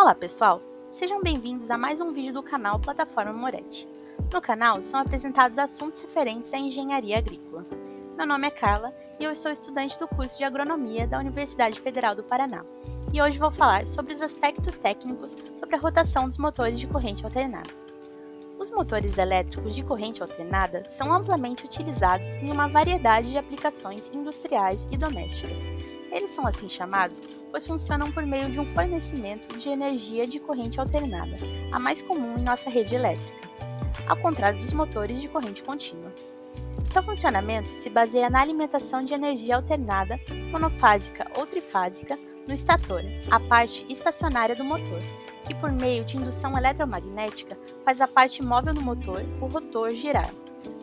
Olá pessoal, sejam bem-vindos a mais um vídeo do canal Plataforma Moretti. No canal são apresentados assuntos referentes à engenharia agrícola. Meu nome é Carla e eu sou estudante do curso de Agronomia da Universidade Federal do Paraná. E hoje vou falar sobre os aspectos técnicos sobre a rotação dos motores de corrente alternada. Os motores elétricos de corrente alternada são amplamente utilizados em uma variedade de aplicações industriais e domésticas. Eles são assim chamados pois funcionam por meio de um fornecimento de energia de corrente alternada, a mais comum em nossa rede elétrica, ao contrário dos motores de corrente contínua. Seu funcionamento se baseia na alimentação de energia alternada, monofásica ou trifásica, no estator, a parte estacionária do motor, que por meio de indução eletromagnética faz a parte móvel do motor, o rotor, girar.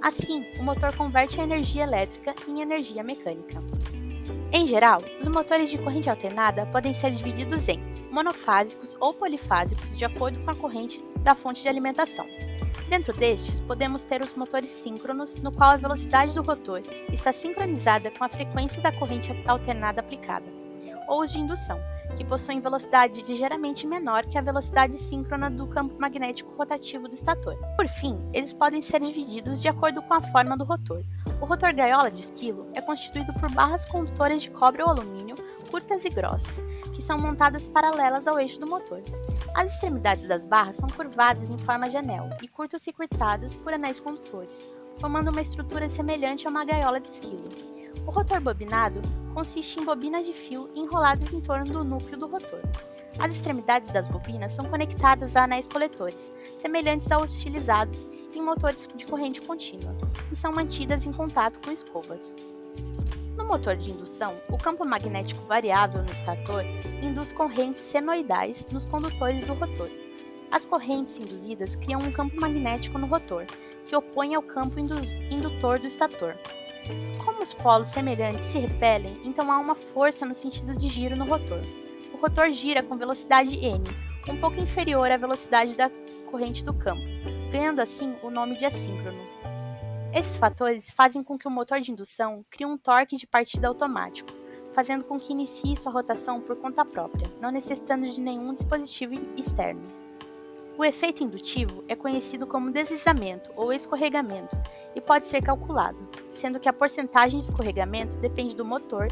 Assim, o motor converte a energia elétrica em energia mecânica. Em geral, os motores de corrente alternada podem ser divididos em monofásicos ou polifásicos de acordo com a corrente da fonte de alimentação. Dentro destes, podemos ter os motores síncronos, no qual a velocidade do rotor está sincronizada com a frequência da corrente alternada aplicada, ou os de indução, que possuem velocidade ligeiramente menor que a velocidade síncrona do campo magnético rotativo do estator. Por fim, eles podem ser divididos de acordo com a forma do rotor. O rotor gaiola de esquilo é constituído por barras condutoras de cobre ou alumínio, curtas e grossas, que são montadas paralelas ao eixo do motor. As extremidades das barras são curvadas em forma de anel e curto-circuitadas por anéis condutores, formando uma estrutura semelhante a uma gaiola de esquilo. O rotor bobinado consiste em bobinas de fio enroladas em torno do núcleo do rotor. As extremidades das bobinas são conectadas a anéis coletores, semelhantes aos utilizados em motores de corrente contínua, e são mantidas em contato com escovas. No motor de indução, o campo magnético variável no estator induz correntes senoidais nos condutores do rotor. As correntes induzidas criam um campo magnético no rotor, que opõe ao campo indutor do estator. Como os polos semelhantes se repelem, então há uma força no sentido de giro no rotor. O rotor gira com velocidade m, um pouco inferior à velocidade da corrente do campo, ganhando assim o nome de assíncrono. Esses fatores fazem com que o motor de indução crie um torque de partida automático, fazendo com que inicie sua rotação por conta própria, não necessitando de nenhum dispositivo externo. O efeito indutivo é conhecido como deslizamento ou escorregamento e pode ser calculado, sendo que a porcentagem de escorregamento depende do motor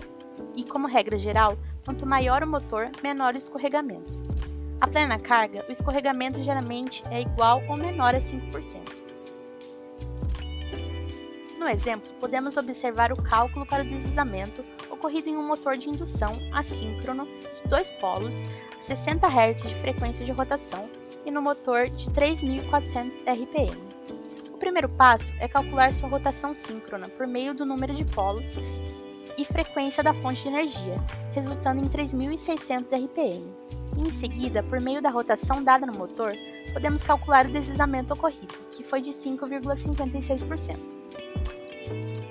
e, como regra geral, quanto maior o motor, menor o escorregamento. A plena carga, o escorregamento geralmente é igual ou menor a 5%. No exemplo, podemos observar o cálculo para o deslizamento ocorrido em um motor de indução assíncrono de 2 polos a 60 Hz de frequência de rotação e no motor de 3.400 RPM. O primeiro passo é calcular sua rotação síncrona por meio do número de polos e frequência da fonte de energia, resultando em 3.600 RPM. E em seguida, por meio da rotação dada no motor, podemos calcular o deslizamento ocorrido, que foi de 5,56%.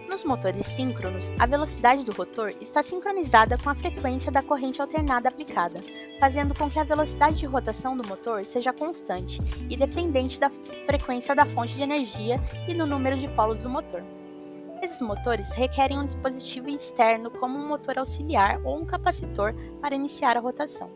Nos motores síncronos, a velocidade do rotor está sincronizada com a frequência da corrente alternada aplicada, fazendo com que a velocidade de rotação do motor seja constante e dependente da frequência da fonte de energia e do número de polos do motor. Esses motores requerem um dispositivo externo como um motor auxiliar ou um capacitor para iniciar a rotação.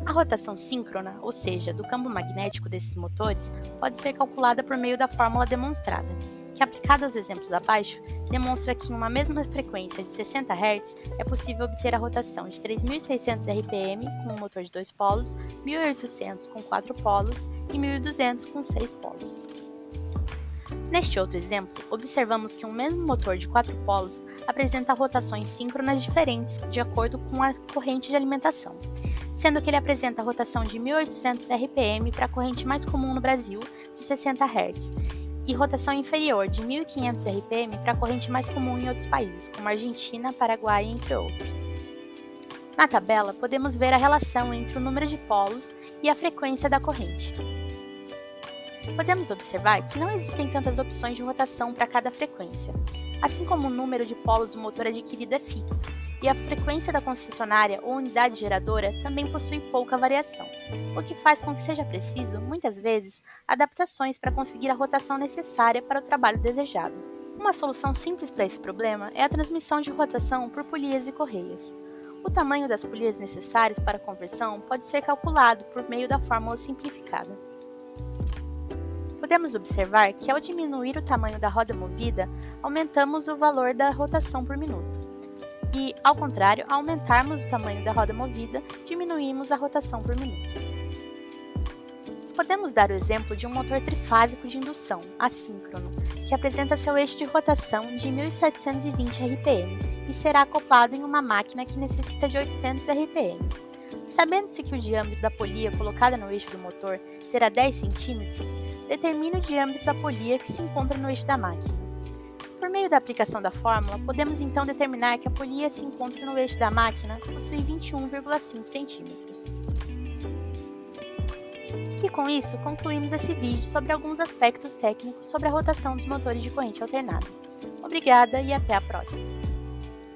A rotação síncrona, ou seja, do campo magnético desses motores, pode ser calculada por meio da fórmula demonstrada, que aplicada aos exemplos abaixo, demonstra que em uma mesma frequência de 60 Hz é possível obter a rotação de 3.600 RPM com um motor de 2 polos, 1.800 com 4 polos e 1.200 com 6 polos. Neste outro exemplo, observamos que um mesmo motor de 4 polos apresenta rotações síncronas diferentes de acordo com a corrente de alimentação, sendo que ele apresenta a rotação de 1.800 RPM para a corrente mais comum no Brasil, de 60 Hz, e rotação inferior de 1.500 RPM para a corrente mais comum em outros países, como Argentina, Paraguai, entre outros. Na tabela, podemos ver a relação entre o número de polos e a frequência da corrente. Podemos observar que não existem tantas opções de rotação para cada frequência, assim como o número de polos do motor adquirido é fixo, e a frequência da concessionária ou unidade geradora também possui pouca variação, o que faz com que seja preciso, muitas vezes, adaptações para conseguir a rotação necessária para o trabalho desejado. Uma solução simples para esse problema é a transmissão de rotação por polias e correias. O tamanho das polias necessárias para a conversão pode ser calculado por meio da fórmula simplificada. Podemos observar que, ao diminuir o tamanho da roda movida, aumentamos o valor da rotação por minuto. E, ao contrário, ao aumentarmos o tamanho da roda movida, diminuímos a rotação por minuto. Podemos dar o exemplo de um motor trifásico de indução, assíncrono, que apresenta seu eixo de rotação de 1720 RPM e será acoplado em uma máquina que necessita de 800 RPM. Sabendo-se que o diâmetro da polia colocada no eixo do motor será 10 cm, determine o diâmetro da polia que se encontra no eixo da máquina. Por meio da aplicação da fórmula, podemos então determinar que a polia se encontra no eixo da máquina possui 21,5 cm. E com isso, concluímos esse vídeo sobre alguns aspectos técnicos sobre a rotação dos motores de corrente alternada. Obrigada e até a próxima!